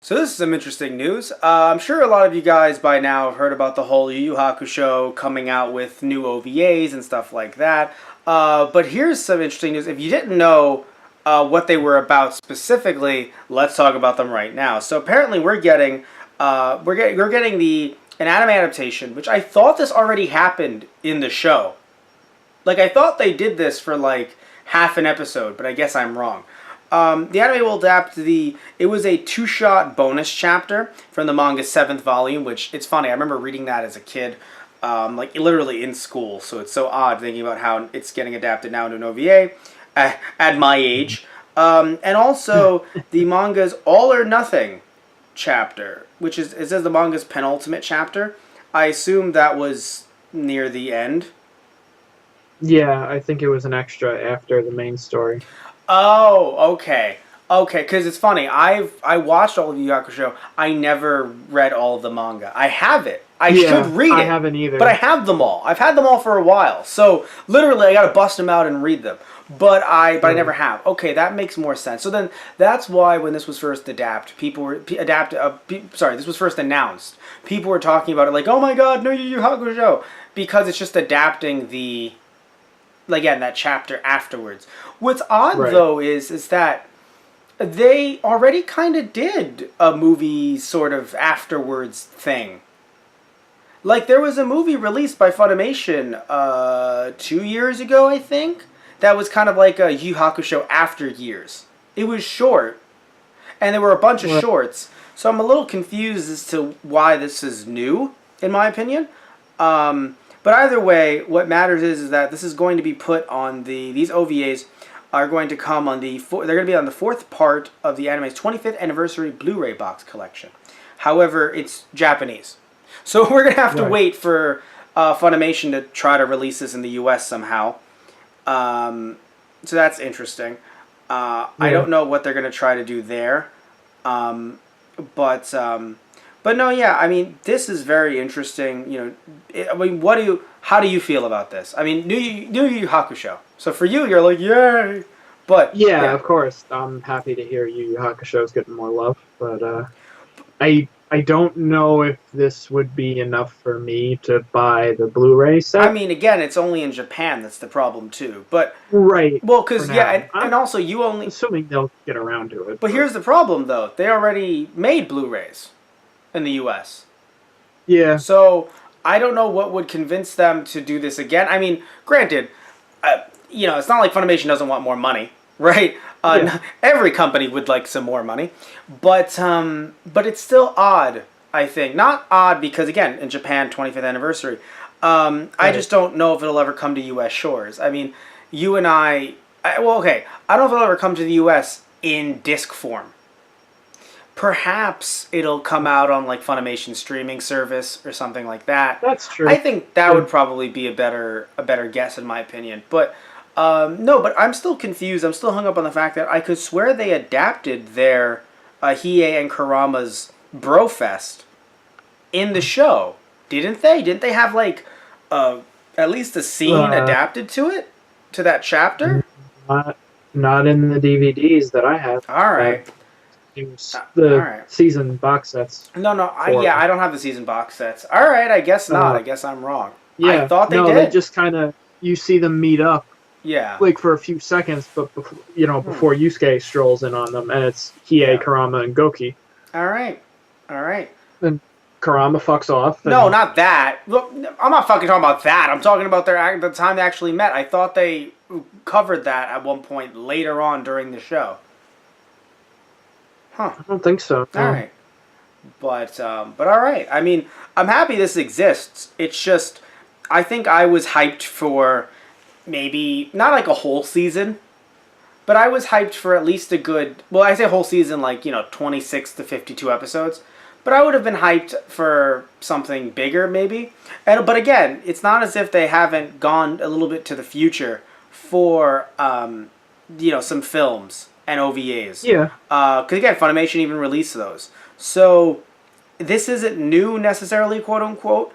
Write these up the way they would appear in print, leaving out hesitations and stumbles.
So this is some interesting news. I'm sure a lot of you guys by now have heard about the whole Yu Yu Hakusho coming out with new OVAs and stuff like that. But here's some interesting news. If you didn't know what they were about specifically, let's talk about them right now. So apparently we're getting the an anime adaptation, which I thought this already happened in the show. Like I thought they did this for like half an episode, but I guess I'm wrong. The anime will adapt it was a two-shot bonus chapter from the manga's 7th volume, which, it's funny, I remember reading that as a kid, like literally in school, so it's so odd thinking about how it's getting adapted now into an OVA at my age. And also, the manga's All or Nothing chapter, which is, it says the manga's penultimate chapter. I assume that was near the end. Yeah, I think it was an extra after the main story. Oh, okay. Okay, because it's funny. I watched all of Yu Yu Hakusho. I never read all of the manga. I have it. I should read it. I haven't either. But I have them all. I've had them all for a while. So literally, I got to bust them out and read them. But I never have. Okay, that makes more sense. So then that's why when this was first this was first announced. People were talking about it like, oh my God, no Yu Yu Hakusho, because it's just adapting again, that chapter afterwards. What's odd, though, is that they already kind of did a movie sort of afterwards thing. Like, there was a movie released by Funimation 2 years ago, I think, that was kind of like a Yu Yu Hakusho After Years. It was short, and there were a bunch of shorts, so I'm a little confused as to why this is new, in my opinion. But either way, what matters is that this is going to be put on these OVAs are going to come on they're going to be on the 4th part of the anime's 25th anniversary Blu-ray box collection. However, it's Japanese. So we're going to have to wait for Funimation to try to release this in the US somehow. So that's interesting. I don't know what they're going to try to do there. But no, yeah, I mean, this is very interesting. How do you feel about this? I mean, new Yu Hakusho. So for you, you're like, yay! But yeah, of course, I'm happy to hear Yu Yu Hakusho's getting more love. But I don't know if this would be enough for me to buy the Blu-ray set. I mean, again, it's only in Japan. That's the problem too. But right. Well, because and also you only assuming they'll get around to it. But here's the problem, though. They already made Blu-rays in the U.S. Yeah. So I don't know what would convince them to do this again. I mean, granted, it's not like Funimation doesn't want more money, right? Every company would like some more money, but it's still odd. I think not odd because again, in Japan, 25th anniversary. I just don't know if it'll ever come to U.S. shores. I mean, you and I don't know if it'll ever come to the U.S. in disc form. Perhaps it'll come out on like Funimation streaming service or something like that. That's true. I think that would probably be a better guess in my opinion. But no, but I'm still confused. I'm still hung up on the fact that I could swear they adapted their Hiei and Kurama's Brofest in the show. Didn't they? Didn't they have like at least a scene adapted to it? To that chapter? Not in the DVDs that I have. All right. The season box sets. No, I don't have the season box sets. All right, I guess not. I guess I'm wrong. Yeah, I thought they did. They just kind of, you see them meet up. Yeah. Like for a few seconds, but before Yusuke strolls in on them, and it's Hiei, Kurama, and Goki. All right. Then Kurama fucks off. No, not that. Look, I'm not fucking talking about that. I'm talking about the time they actually met. I thought they covered that at one point later on during the show. Huh. I don't think so. All right. But all right. I mean, I'm happy this exists. It's just, I think I was hyped for maybe, not like a whole season, but I was hyped for at least a good, well, I say whole season, like, 26 to 52 episodes. But I would have been hyped for something bigger, maybe. But again, it's not as if they haven't gone a little bit to the future for, some films and OVAs. Yeah. Because again, Funimation even released those. So this isn't new necessarily, quote unquote.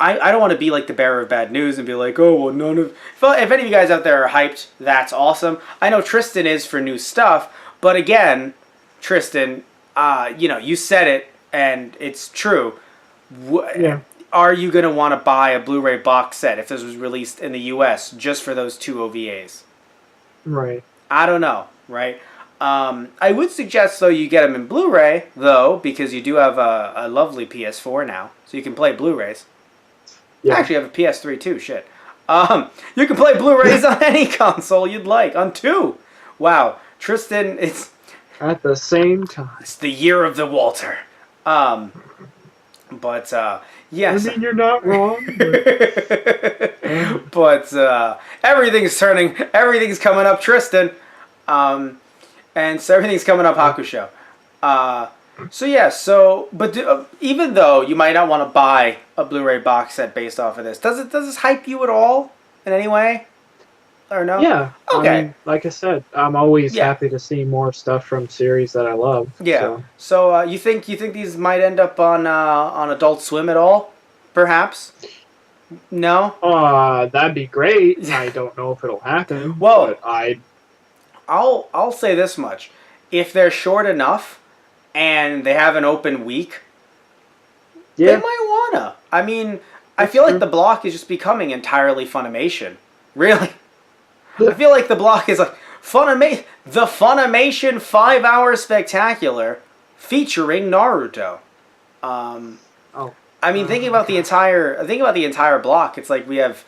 I don't want to be like the bearer of bad news and be like, oh, well, none of... If any of you guys out there are hyped, that's awesome. I know Tristan is for new stuff, but again, Tristan, you said it, and it's true. Yeah. Are you going to want to buy a Blu-ray box set if this was released in the U.S. just for those 2 OVAs? Right. I don't know, right? I would suggest, though, you get them in Blu-ray, though, because you do have a lovely PS4 now, so you can play Blu-rays. Yeah. Actually, I have a PS3, too, shit. You can play Blu-rays on any console you'd like, on 2. Wow, Tristan, it's At the same time. it's the year of the Walter. Yes. I mean, you're not wrong. But everything's coming up Tristan. And so everything's coming up Hakusho. Even though you might not want to buy a Blu-ray box set based off of this, does this hype you at all in any way? Or no? Yeah. Okay. I mean, like I said, I'm always happy to see more stuff from series that I love. Yeah. So you think these might end up on Adult Swim at all? Perhaps. No. That'd be great. I don't know if it'll happen. Well, but I'll say this much: if they're short enough and they have an open week, they might wanna. I mean, I feel like the block is just becoming entirely Funimation. Really. I feel like the block is like the Funimation 5-hour spectacular featuring Naruto. I mean, thinking about the entire block, it's like we have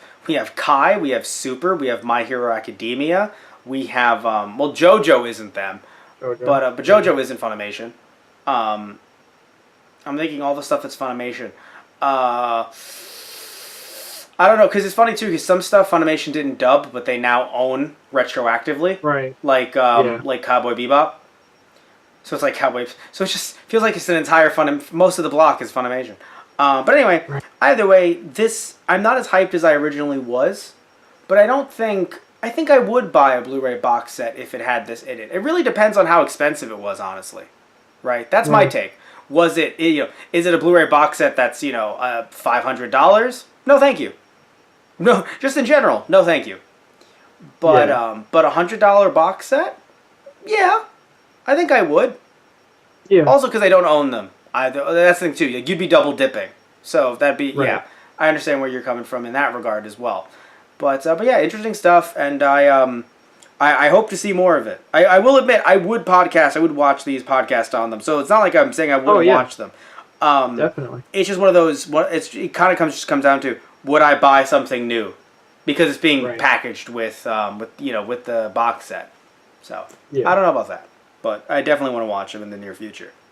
Kai, we have Super, we have My Hero Academia, we have JoJo isn't them, but JoJo isn't Funimation. I'm thinking all the stuff that's Funimation. I don't know, because it's funny too, because some stuff Funimation didn't dub, but they now own retroactively. Right. Like Cowboy Bebop. So it's like Cowboy. So it just feels like it's an entire most of the block is Funimation. But anyway, either way, I'm not as hyped as I originally was, but I think I would buy a Blu-ray box set if it had this in it. It really depends on how expensive it was, honestly. Right? That's my take. Is it a Blu-ray box set that's, $500? No, thank you. No, just in general, no thank you. But but $100 box set? Yeah. I think I would. Yeah. Also because I don't own them. That's the thing too. You'd be double dipping. So that'd be I understand where you're coming from in that regard as well. But yeah, interesting stuff, and I hope to see more of it. I will admit I would watch these podcasts on them. So it's not like I'm saying I wouldn't watch them. Definitely. It's just one of those. It kind of comes down to, would I buy something new, because it's being packaged with the box set. So I don't know about that, but I definitely want to watch them in the near future.